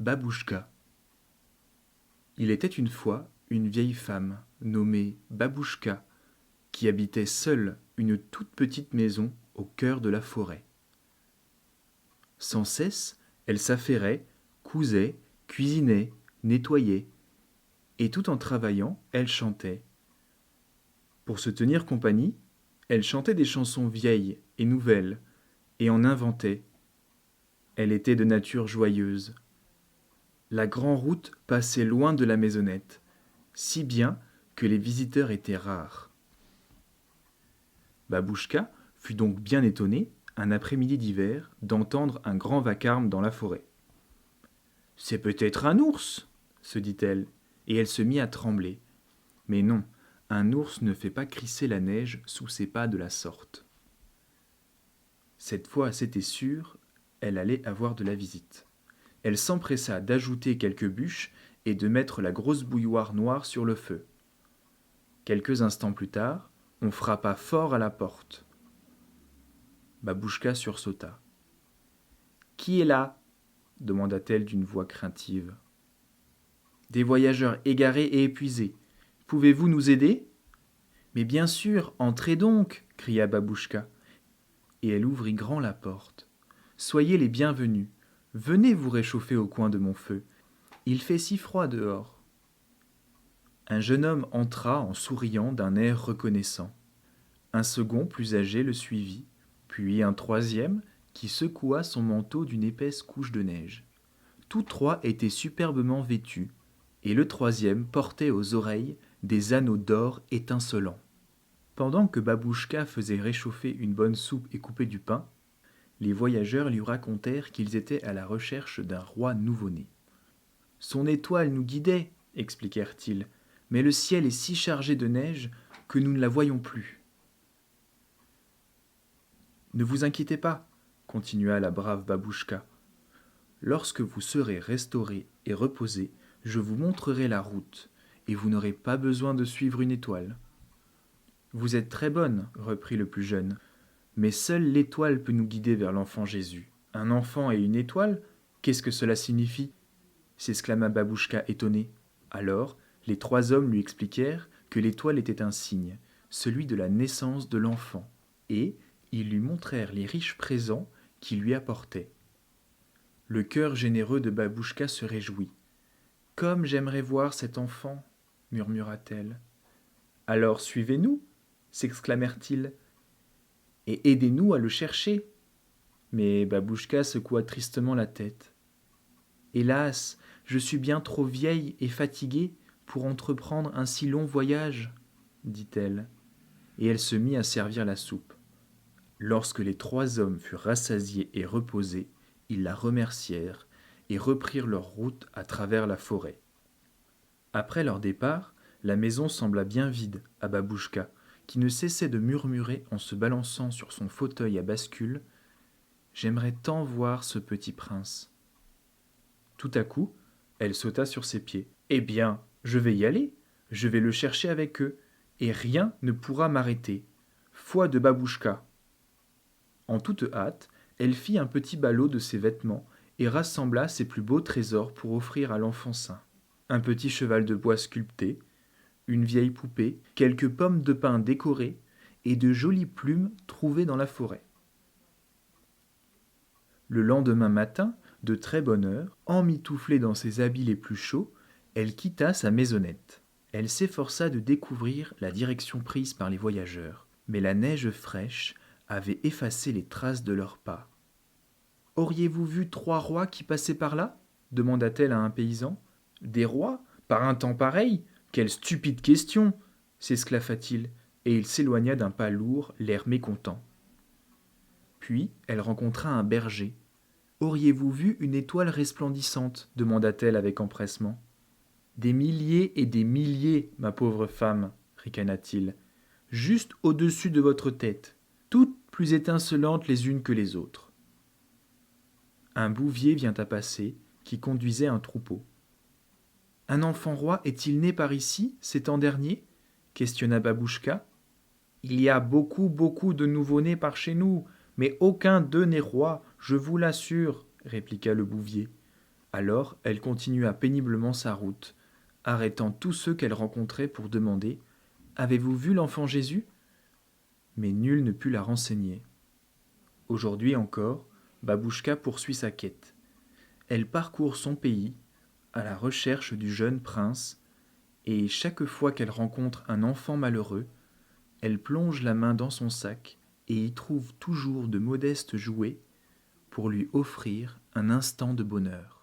Babouchka. Il était une fois une vieille femme nommée Babouchka qui habitait seule une toute petite maison au cœur de la forêt. Sans cesse, elle s'affairait, cousait, cuisinait, nettoyait, et tout en travaillant, elle chantait. Pour se tenir compagnie, elle chantait des chansons vieilles et nouvelles, et en inventait. Elle était de nature joyeuse. La grand-route passait loin de la maisonnette, si bien que les visiteurs étaient rares. Babouchka fut donc bien étonnée, un après-midi d'hiver, d'entendre un grand vacarme dans la forêt. « C'est peut-être un ours !» se dit-elle, et elle se mit à trembler. Mais non, un ours ne fait pas crisser la neige sous ses pas de la sorte. Cette fois, c'était sûr, elle allait avoir de la visite. Elle s'empressa d'ajouter quelques bûches et de mettre la grosse bouilloire noire sur le feu. Quelques instants plus tard, on frappa fort à la porte. Babouchka sursauta. « Qui est là ?» demanda-t-elle d'une voix craintive. « Des voyageurs égarés et épuisés. Pouvez-vous nous aider ?»« Mais bien sûr, entrez donc !» cria Babouchka. Et elle ouvrit grand la porte. « Soyez les bienvenus. Venez vous réchauffer au coin de mon feu. Il fait si froid dehors. » Un jeune homme entra en souriant d'un air reconnaissant. Un second, plus âgé, le suivit, puis un troisième qui secoua son manteau d'une épaisse couche de neige. Tous trois étaient superbement vêtus, et le troisième portait aux oreilles des anneaux d'or étincelants. Pendant que Babouchka faisait réchauffer une bonne soupe et couper du pain, les voyageurs lui racontèrent qu'ils étaient à la recherche d'un roi nouveau-né. « Son étoile nous guidait, » expliquèrent-ils, « mais le ciel est si chargé de neige que nous ne la voyons plus. »« Ne vous inquiétez pas, » continua la brave Babouchka. « Lorsque vous serez restaurés et reposés, je vous montrerai la route, et vous n'aurez pas besoin de suivre une étoile. »« Vous êtes très bonne, » reprit le plus jeune, « mais seule l'étoile peut nous guider vers l'enfant Jésus. Un enfant et une étoile, qu'est-ce que cela signifie ?» s'exclama Babouchka étonnée. Alors, les trois hommes lui expliquèrent que l'étoile était un signe, celui de la naissance de l'enfant, et ils lui montrèrent les riches présents qu'ils lui apportaient. Le cœur généreux de Babouchka se réjouit. « Comme j'aimerais voir cet enfant !» murmura-t-elle. « Alors suivez-nous !» s'exclamèrent-ils. « Et aidez-nous à le chercher !» Mais Babouchka secoua tristement la tête. « Hélas, je suis bien trop vieille et fatiguée pour entreprendre un si long voyage, » dit-elle, et elle se mit à servir la soupe. Lorsque les trois hommes furent rassasiés et reposés, ils la remercièrent et reprirent leur route à travers la forêt. Après leur départ, la maison sembla bien vide à Babouchka, qui ne cessait de murmurer en se balançant sur son fauteuil à bascule « J'aimerais tant voir ce petit prince. » Tout à coup, elle sauta sur ses pieds. « Eh bien, je vais y aller, je vais le chercher avec eux, et rien ne pourra m'arrêter. Foi de Babouchka !» En toute hâte, elle fit un petit ballot de ses vêtements et rassembla ses plus beaux trésors pour offrir à l'enfant saint. Un petit cheval de bois sculpté, une vieille poupée, quelques pommes de pin décorées et de jolies plumes trouvées dans la forêt. Le lendemain matin, de très bonne heure, emmitouflée dans ses habits les plus chauds, elle quitta sa maisonnette. Elle s'efforça de découvrir la direction prise par les voyageurs, mais la neige fraîche avait effacé les traces de leurs pas. « Auriez-vous vu 3 rois qui passaient par là ?» demanda-t-elle à un paysan. « Des rois, par un temps pareil ? Quelle stupide question !» s'esclaffa-t-il, et il s'éloigna d'un pas lourd, l'air mécontent. Puis elle rencontra un berger. « Auriez-vous vu une étoile resplendissante ?» demanda-t-elle avec empressement. « Des milliers et des milliers, ma pauvre femme, » ricana-t-il, « juste au-dessus de votre tête, toutes plus étincelantes les unes que les autres. » Un bouvier vient à passer, qui conduisait un troupeau. « Un enfant roi est-il né par ici, ces temps derniers ?» questionna Babouchka. « Il y a beaucoup de nouveau-nés par chez nous, mais aucun d'eux n'est roi, je vous l'assure, » répliqua le bouvier. Alors elle continua péniblement sa route, arrêtant tous ceux qu'elle rencontrait pour demander « Avez-vous vu l'enfant Jésus ?» Mais nul ne put la renseigner. Aujourd'hui encore, Babouchka poursuit sa quête. Elle parcourt son pays à la recherche du jeune prince, et chaque fois qu'elle rencontre un enfant malheureux, elle plonge la main dans son sac et y trouve toujours de modestes jouets pour lui offrir un instant de bonheur.